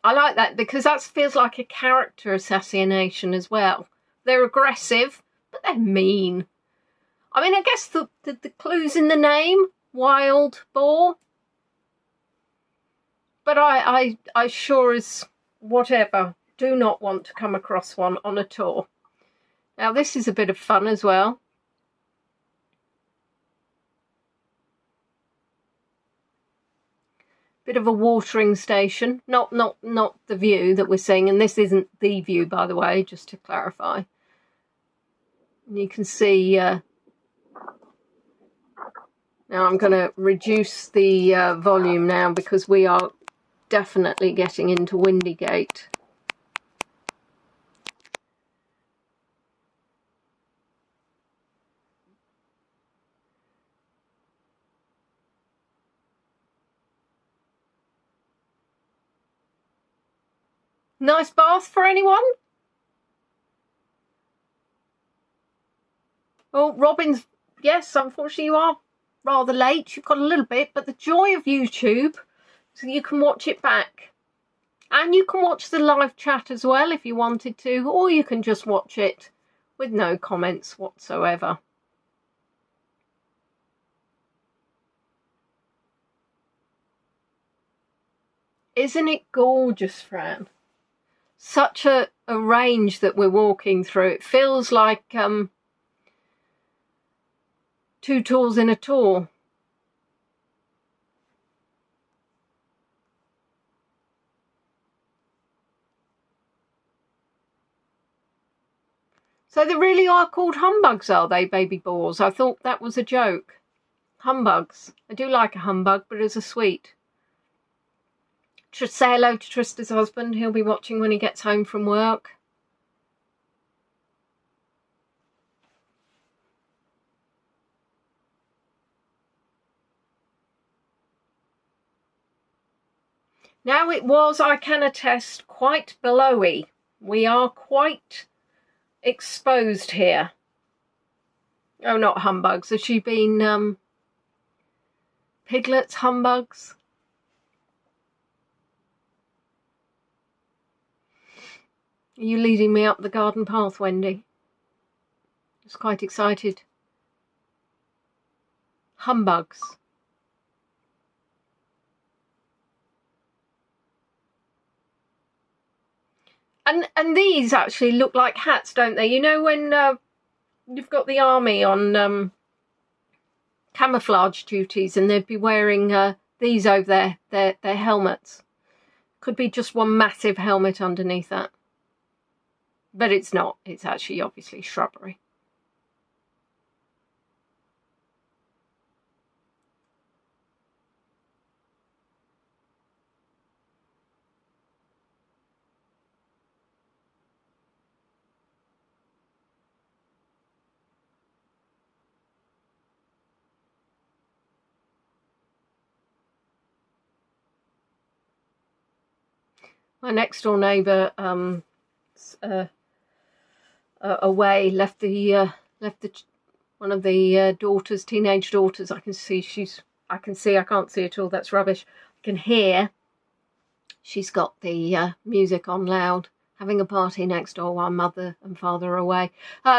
I like that, because that feels like a character assassination as well. They're aggressive, but they're mean. I mean, I guess the clue's in the name, wild boar. But I sure as whatever do not want to come across one on a tour. Now this is a bit of fun as well. Bit of a watering station, not the view that we're seeing, and this isn't the view, by the way, just to clarify. And you can see, now I'm going to reduce the volume now, because we are definitely getting into Windygate. Nice bath for anyone? Oh, Robin's, yes, unfortunately you are rather late. You've got a little bit, but the joy of YouTube, so you can watch it back. And you can watch the live chat as well if you wanted to, or you can just watch it with no comments whatsoever. Isn't it gorgeous, Fran? Such a range that we're walking through. It feels like 2 tours in a tour. So they really are called humbugs, are they, baby boars? I thought that was a joke. Humbugs. I do like a humbug, but as a sweet. Say hello to Trista's husband. He'll be watching when he gets home from work. Now it was, I can attest, quite billowy. We are quite exposed here. Oh, not humbugs. Has she been piglets, humbugs? Are you leading me up the garden path, Wendy? I was quite excited. Humbugs. And these actually look like hats, don't they? You know when you've got the army on camouflage duties, and they'd be wearing these over their helmets. Could be just one massive helmet underneath that. But it's not. It's actually obviously shrubbery. My next door neighbour away left one of the daughters, teenage daughters. I can't see it all. That's rubbish. I can hear. She's got the music on loud, having a party next door while mother and father are away.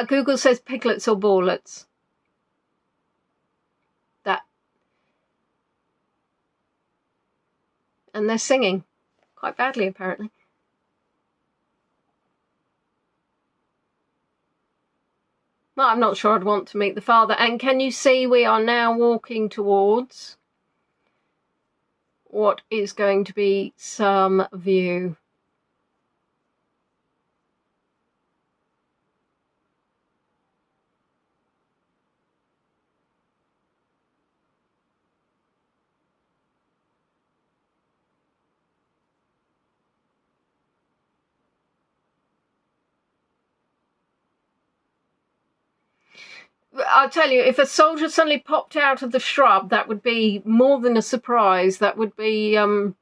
Google says piglets or ballets. And they're singing quite badly, apparently. Well, I'm not sure I'd want to meet the father. And can you see we are now walking towards what is going to be some view? I'll tell you, if a soldier suddenly popped out of the shrub, that would be more than a surprise. That would be a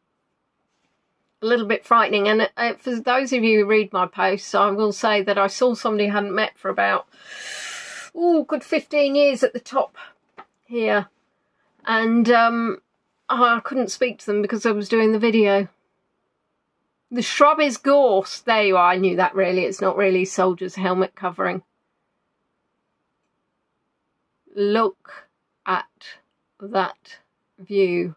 little bit frightening. And for those of you who read my posts, I will say that I saw somebody I hadn't met for about, good 15 years at the top here. And I couldn't speak to them because I was doing the video. The shrub is gorse. There you are. I knew that, really. It's not really soldier's helmet covering. Look at that view.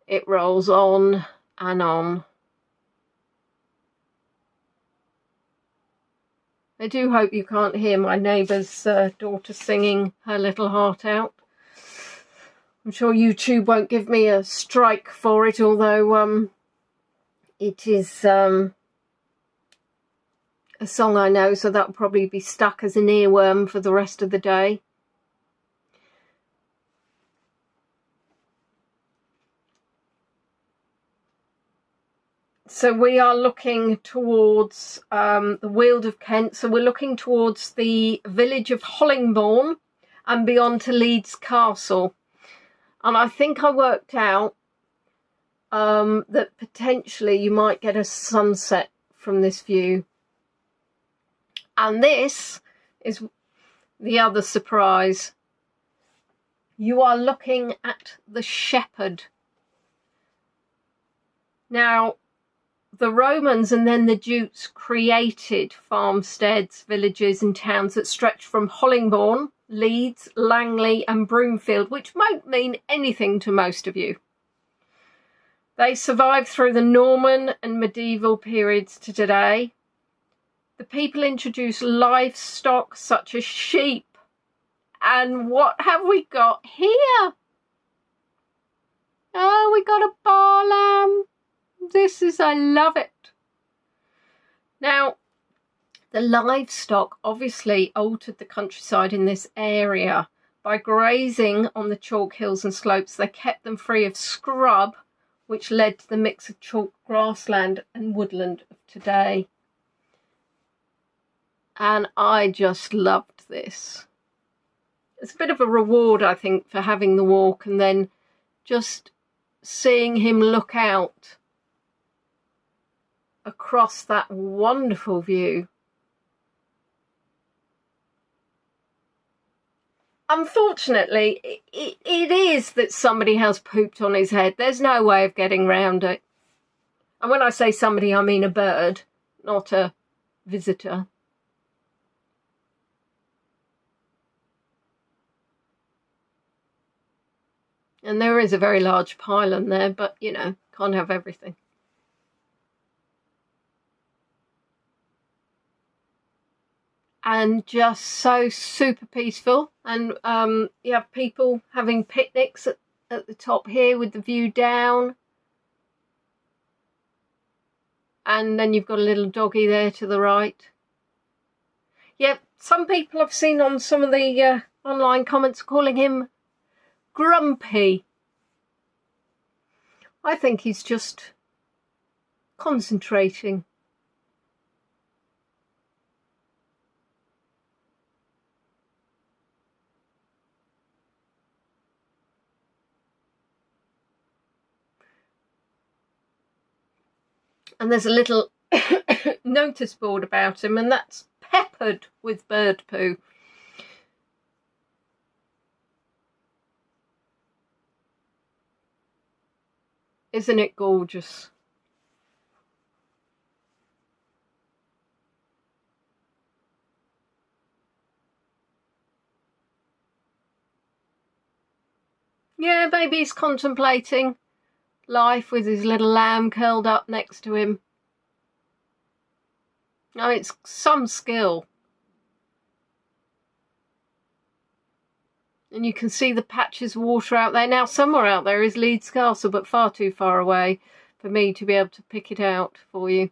It rolls on and on. I do hope you can't hear my neighbour's daughter singing her little heart out. I'm sure YouTube won't give me a strike for it, although it is a song I know, so that'll probably be stuck as an earworm for the rest of the day. So we are looking towards the Weald of Kent. So we're looking towards the village of Hollingbourne and beyond to Leeds Castle. And I think I worked out that potentially you might get a sunset from this view. And this is the other surprise. You are looking at the shepherd. Now, the Romans and then the Jutes created farmsteads, villages and towns that stretched from Hollingbourne, Leeds, Langley and Broomfield, which won't mean anything to most of you. They survived through the Norman and medieval periods to today. The people introduced livestock such as sheep. And what have we got here? Oh, we got a bar lamb. I love it. Now, the livestock obviously altered the countryside in this area. By grazing on the chalk hills and slopes, they kept them free of scrub, which led to the mix of chalk grassland and woodland of today. And I just loved this. It's a bit of a reward, I think, for having the walk and then just seeing him look out across that wonderful view. Unfortunately, it is that somebody has pooped on his head. There's no way of getting round it. And when I say somebody, I mean a bird, not a visitor. And there is a very large pylon there, but, you know, can't have everything. and just so super peaceful. And you have people having picnics at the top here with the view down. And then you've got a little doggy there to the right. Yeah, some people I've seen on some of the online comments calling him grumpy. I think he's just concentrating. And there's a little notice board about him, and that's peppered with bird poo. Isn't it gorgeous? Yeah, maybe he's contemplating life with his little lamb curled up next to him. Oh, it's some skill. And you can see the patches of water out there. Now, somewhere out there is Leeds Castle, but far too far away for me to be able to pick it out for you.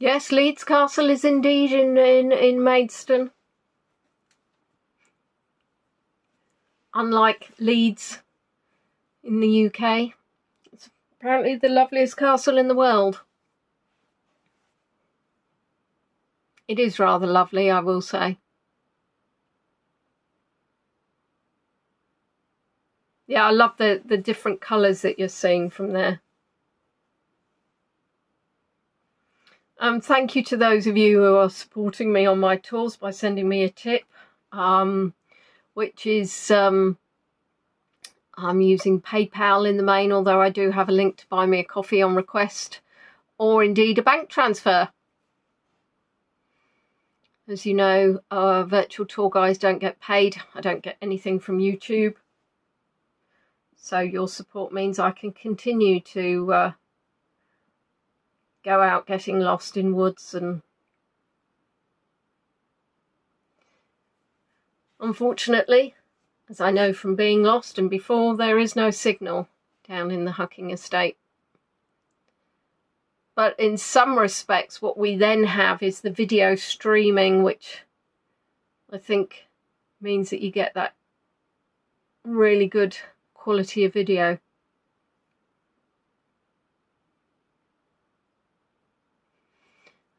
Yes, Leeds Castle is indeed in Maidstone. Unlike Leeds in the UK, it's apparently the loveliest castle in the world. It is rather lovely, I will say. Yeah, I love the different colours that you're seeing from there. Thank you to those of you who are supporting me on my tours by sending me a tip, which is I'm using PayPal in the main, although I do have a link to buy me a coffee on request, or indeed a bank transfer. As you know, virtual tour guides don't get paid. I don't get anything from YouTube. So your support means I can continue to go out getting lost in woods, and unfortunately, as I know from being lost and before, there is no signal down in the Hucking Estate. But in some respects, what we then have is the video streaming, which I think means that you get that really good quality of video.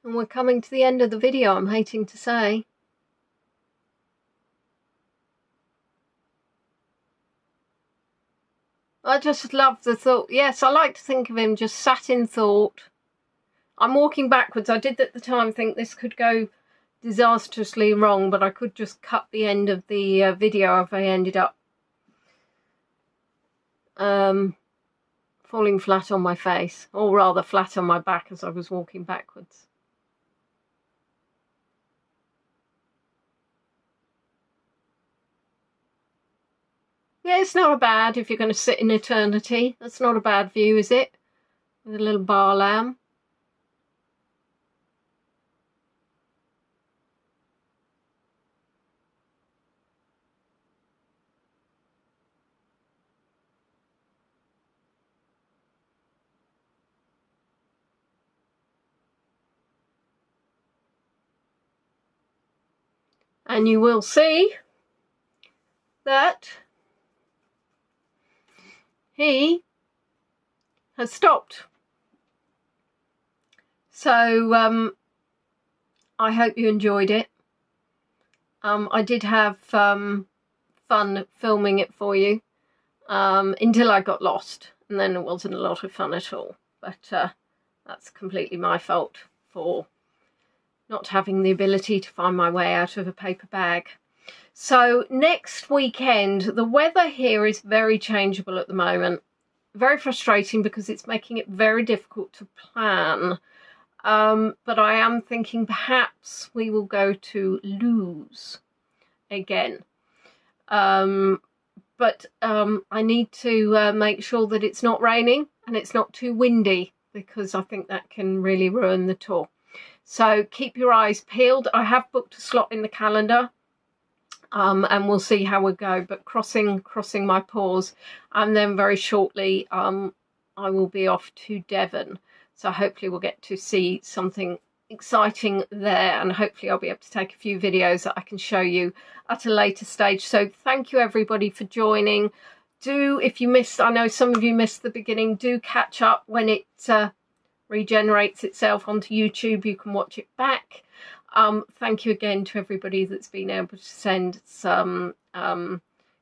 And we're coming to the end of the video, I'm hating to say. I just love the thought. Yes, I like to think of him just sat in thought. I'm walking backwards. I did at the time think this could go disastrously wrong, but I could just cut the end of the video if I ended up falling flat on my face, or rather flat on my back as I was walking backwards. Yeah, it's not a bad if you're going to sit in eternity. That's not a bad view, is it? With a little bar lamb. And you will see that he has stopped. So I hope you enjoyed it. I did have fun filming it for you until I got lost, and then it wasn't a lot of fun at all. But that's completely my fault for not having the ability to find my way out of a paper bag. So next weekend, the weather here is very changeable at the moment. Very frustrating because it's making it very difficult to plan. But I am thinking perhaps we will go to Lewes again. But I need to make sure that it's not raining and it's not too windy, because I think that can really ruin the tour. So keep your eyes peeled. I have booked a slot in the calendar, and we'll see how we go. But crossing my paws, and then very shortly I will be off to Devon. So hopefully we'll get to see something exciting there, and hopefully I'll be able to take a few videos that I can show you at a later stage. So thank you everybody for joining. Do, if you missed, I know some of you missed the beginning, do catch up when it regenerates itself onto YouTube. You can watch it back. Thank you again to everybody that's been able to send some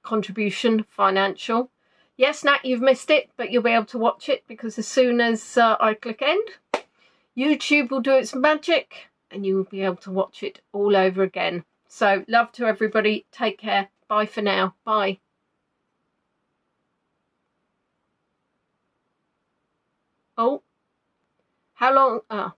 contribution financial. Yes, Nat, you've missed it, but you'll be able to watch it, because as soon as I click end, YouTube will do its magic and you will be able to watch it all over again. So love to everybody. Take care. Bye for now. Bye. Oh, how long?